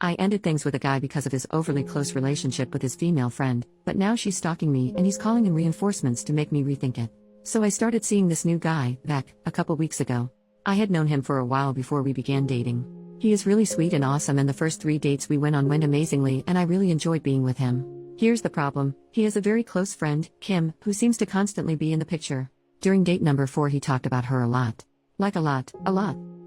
I ended things with a guy because of his overly close relationship with his female friend, but now she's stalking me and he's calling in reinforcements to make me rethink it. So I started seeing this new guy, Beck, a couple weeks ago. I had known him for a while before we began dating. He is really sweet and awesome, and the first 3 dates we went on went amazingly, and I really enjoyed being with him. Here's the problem: he has a very close friend, Kim, who seems to constantly be in the picture. During date number 4 he talked about her a lot. Like a lot.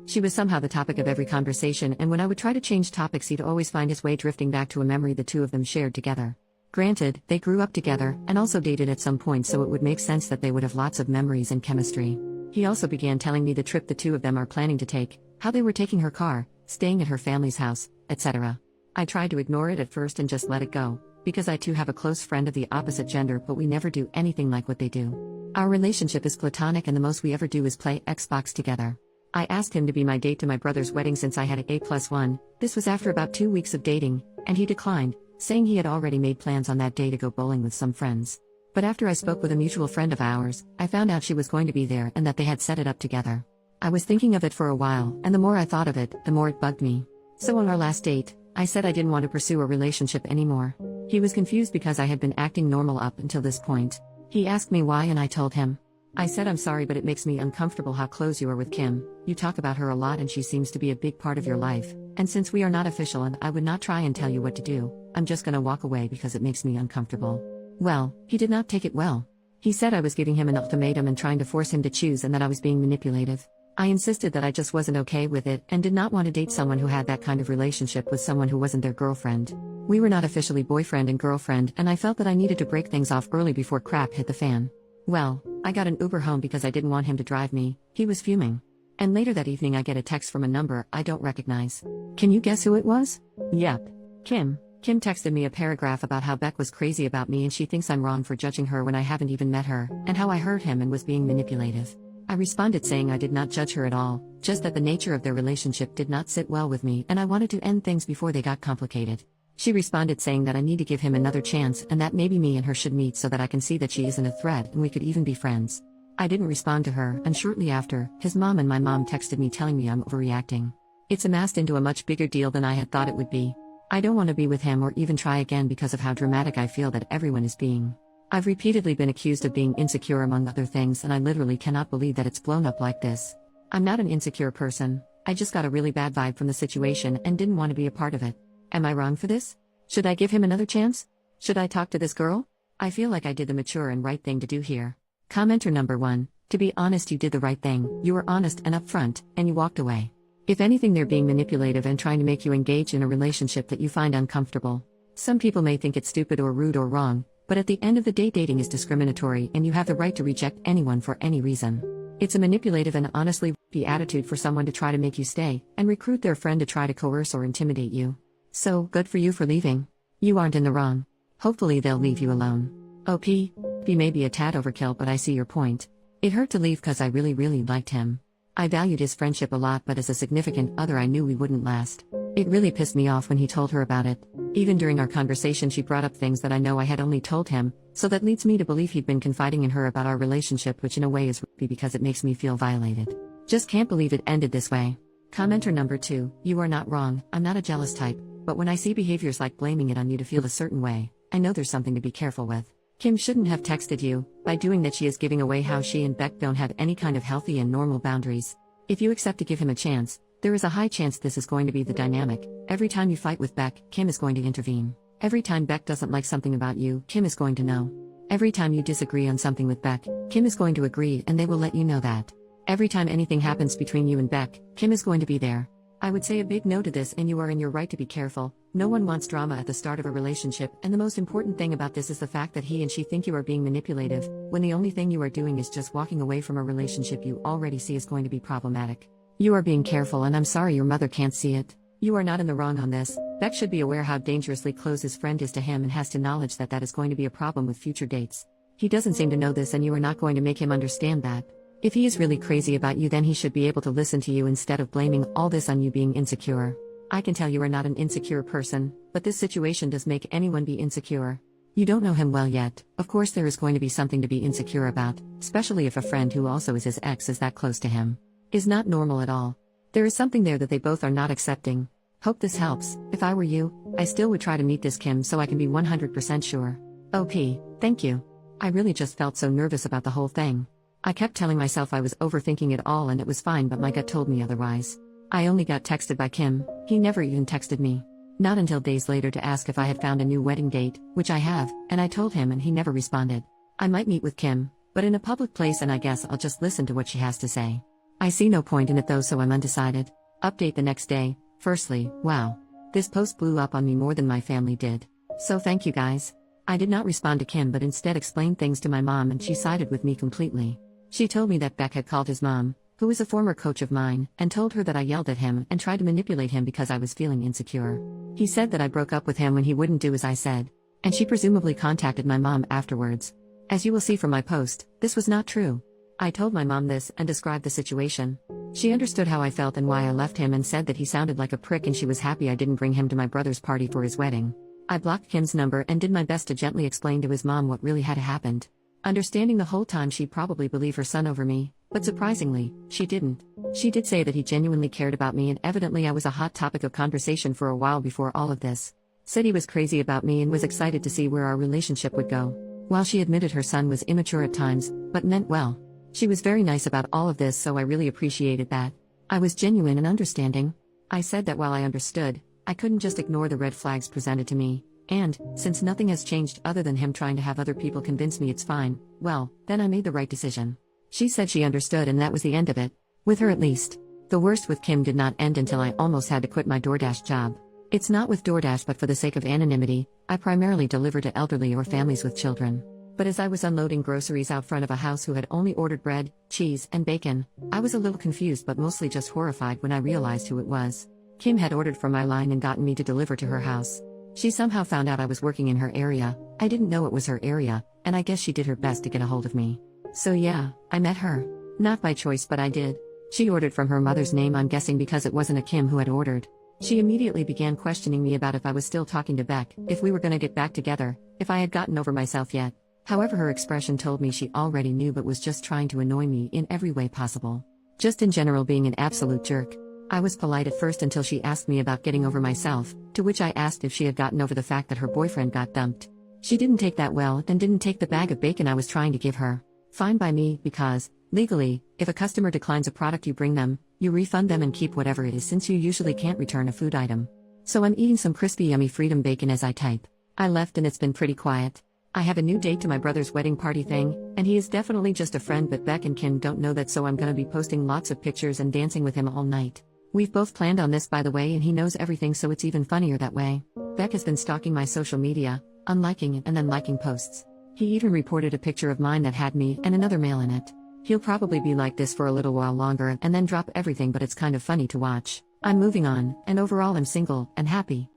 She was somehow the topic of every conversation, and when I would try to change topics he'd always find his way drifting back to a memory the two of them shared together. Granted, they grew up together, and also dated at some point, so it would make sense that they would have lots of memories and chemistry. He also began telling me the trip the two of them are planning to take, how they were taking her car, staying at her family's house, etc. I tried to ignore it at first and just let it go, because I too have a close friend of the opposite gender, but we never do anything like what they do. Our relationship is platonic, and the most we ever do is play Xbox together. I asked him to be my date to my brother's wedding since I had an A+1. This was after about 2 weeks of dating, and he declined, saying he had already made plans on that day to go bowling with some friends. But after I spoke with a mutual friend of ours, I found out she was going to be there and that they had set it up together. I was thinking of it for a while, and the more I thought of it, the more it bugged me. So on our last date, I said I didn't want to pursue a relationship anymore. He was confused because I had been acting normal up until this point. He asked me why, and I told him. I said, I'm sorry, but it makes me uncomfortable how close you are with Kim. You talk about her a lot and she seems to be a big part of your life. And since we are not official and I would not try and tell you what to do, I'm just gonna walk away because it makes me uncomfortable. Well, he did not take it well. He said I was giving him an ultimatum and trying to force him to choose, and that I was being manipulative. I insisted that I just wasn't okay with it and did not want to date someone who had that kind of relationship with someone who wasn't their girlfriend. We were not officially boyfriend and girlfriend, and I felt that I needed to break things off early before crap hit the fan. Well, I got an Uber home because I didn't want him to drive me. He was fuming. And later that evening I get a text from a number I don't recognize. Can you guess who it was? Yep. Kim. Kim texted me a paragraph about how Beck was crazy about me and she thinks I'm wrong for judging her when I haven't even met her, and how I hurt him and was being manipulative. I responded saying I did not judge her at all, just that the nature of their relationship did not sit well with me and I wanted to end things before they got complicated. She responded saying that I need to give him another chance and that maybe me and her should meet so that I can see that she isn't a threat and we could even be friends. I didn't respond to her, and shortly after, his mom and my mom texted me telling me I'm overreacting. It's amassed into a much bigger deal than I had thought it would be. I don't want to be with him or even try again because of how dramatic I feel that everyone is being. I've repeatedly been accused of being insecure among other things, and I literally cannot believe that it's blown up like this. I'm not an insecure person. I just got a really bad vibe from the situation and didn't want to be a part of it. Am I wrong for this? Should I give him another chance? Should I talk to this girl? I feel like I did the mature and right thing to do here. Commenter number 1, to be honest, you did the right thing. You were honest and upfront, and you walked away. If anything, they're being manipulative and trying to make you engage in a relationship that you find uncomfortable. Some people may think it's stupid or rude or wrong, but at the end of the day, dating is discriminatory and you have the right to reject anyone for any reason. It's a manipulative and honestly the attitude for someone to try to make you stay and recruit their friend to try to coerce or intimidate you. So, good for you for leaving. You aren't in the wrong. Hopefully they'll leave you alone. OP. B may be a tad overkill, but I see your point. It hurt to leave cause I really liked him. I valued his friendship a lot, but as a significant other I knew we wouldn't last. It really pissed me off when he told her about it. Even during our conversation she brought up things that I know I had only told him, so that leads me to believe he'd been confiding in her about our relationship, which in a way is creepy because it makes me feel violated. Just can't believe it ended this way. Commenter number 2, you are not wrong, I'm not a jealous type, but when I see behaviors like blaming it on you to feel a certain way, I know there's something to be careful with. Kim shouldn't have texted you. By doing that she is giving away how she and Beck don't have any kind of healthy and normal boundaries. If you accept to give him a chance, there is a high chance this is going to be the dynamic. Every time you fight with Beck, Kim is going to intervene. Every time Beck doesn't like something about you, Kim is going to know. Every time you disagree on something with Beck, Kim is going to agree and they will let you know that. Every time anything happens between you and Beck, Kim is going to be there. I would say a big no to this, and you are in your right to be careful. No one wants drama at the start of a relationship, and the most important thing about this is the fact that he and she think you are being manipulative, when the only thing you are doing is just walking away from a relationship you already see is going to be problematic. You are being careful, and I'm sorry your mother can't see it. You are not in the wrong on this. Beck should be aware how dangerously close his friend is to him and has to acknowledge that that is going to be a problem with future dates. He doesn't seem to know this, and you are not going to make him understand that. If he is really crazy about you, then he should be able to listen to you instead of blaming all this on you being insecure. I can tell you are not an insecure person, but this situation does make anyone be insecure. You don't know him well yet. Of course there is going to be something to be insecure about, especially if a friend who also is his ex is that close to him. Is not normal at all. There is something there that they both are not accepting. Hope this helps. If I were you, I still would try to meet this Kim so I can be 100% sure. OP, thank you. I really just felt so nervous about the whole thing. I kept telling myself I was overthinking it all and it was fine, but my gut told me otherwise. I only got texted by Kim, he never even texted me. Not until days later to ask if I had found a new wedding date, which I have, and I told him and he never responded. I might meet with Kim, but in a public place, and I guess I'll just listen to what she has to say. I see no point in it though, so I'm undecided. Update the next day. Firstly, wow. This post blew up on me more than my family did. So thank you guys. I did not respond to Kim but instead explained things to my mom and she sided with me completely. She told me that Beck had called his mom, who is a former coach of mine, and told her that I yelled at him and tried to manipulate him because I was feeling insecure. He said that I broke up with him when he wouldn't do as I said. And she presumably contacted my mom afterwards. As you will see from my post, this was not true. I told my mom this and described the situation. She understood how I felt and why I left him and said that he sounded like a prick and she was happy I didn't bring him to my brother's party for his wedding. I blocked Kim's number and did my best to gently explain to his mom what really had happened. Understanding the whole time she'd probably believe her son over me, but surprisingly, she didn't. She did say that he genuinely cared about me and evidently I was a hot topic of conversation for a while before all of this. Said he was crazy about me and was excited to see where our relationship would go. While she admitted her son was immature at times, but meant well. She was very nice about all of this, so I really appreciated that. I was genuine and understanding. I said that while I understood, I couldn't just ignore the red flags presented to me, and, since nothing has changed other than him trying to have other people convince me it's fine, well, then I made the right decision. She said she understood and that was the end of it. With her at least. The worst with Kim did not end until I almost had to quit my DoorDash job. It's not with DoorDash, but for the sake of anonymity, I primarily deliver to elderly or families with children. But as I was unloading groceries out front of a house who had only ordered bread, cheese, and bacon, I was a little confused but mostly just horrified when I realized who it was. Kim had ordered from my line and gotten me to deliver to her house. She somehow found out I was working in her area. I didn't know it was her area, and I guess she did her best to get a hold of me. So yeah, I met her. Not by choice, but I did. She ordered from her mother's name, I'm guessing because it wasn't a Kim who had ordered. She immediately began questioning me about if I was still talking to Beck, if we were gonna get back together, if I had gotten over myself yet. However, her expression told me she already knew but was just trying to annoy me in every way possible. Just in general being an absolute jerk. I was polite at first until she asked me about getting over myself, to which I asked if she had gotten over the fact that her boyfriend got dumped. She didn't take that well and didn't take the bag of bacon I was trying to give her. Fine by me, because, legally, if a customer declines a product you bring them, you refund them and keep whatever it is since you usually can't return a food item. So I'm eating some crispy yummy freedom bacon as I type. I left and it's been pretty quiet. I have a new date to my brother's wedding party thing, and he is definitely just a friend, but Beck and Kim don't know that, so I'm gonna be posting lots of pictures and dancing with him all night. We've both planned on this, by the way, and he knows everything, so it's even funnier that way. Beck has been stalking my social media, unliking and then liking posts. He even reported a picture of mine that had me and another male in it. He'll probably be like this for a little while longer and then drop everything, but it's kind of funny to watch. I'm moving on, and overall I'm single and happy.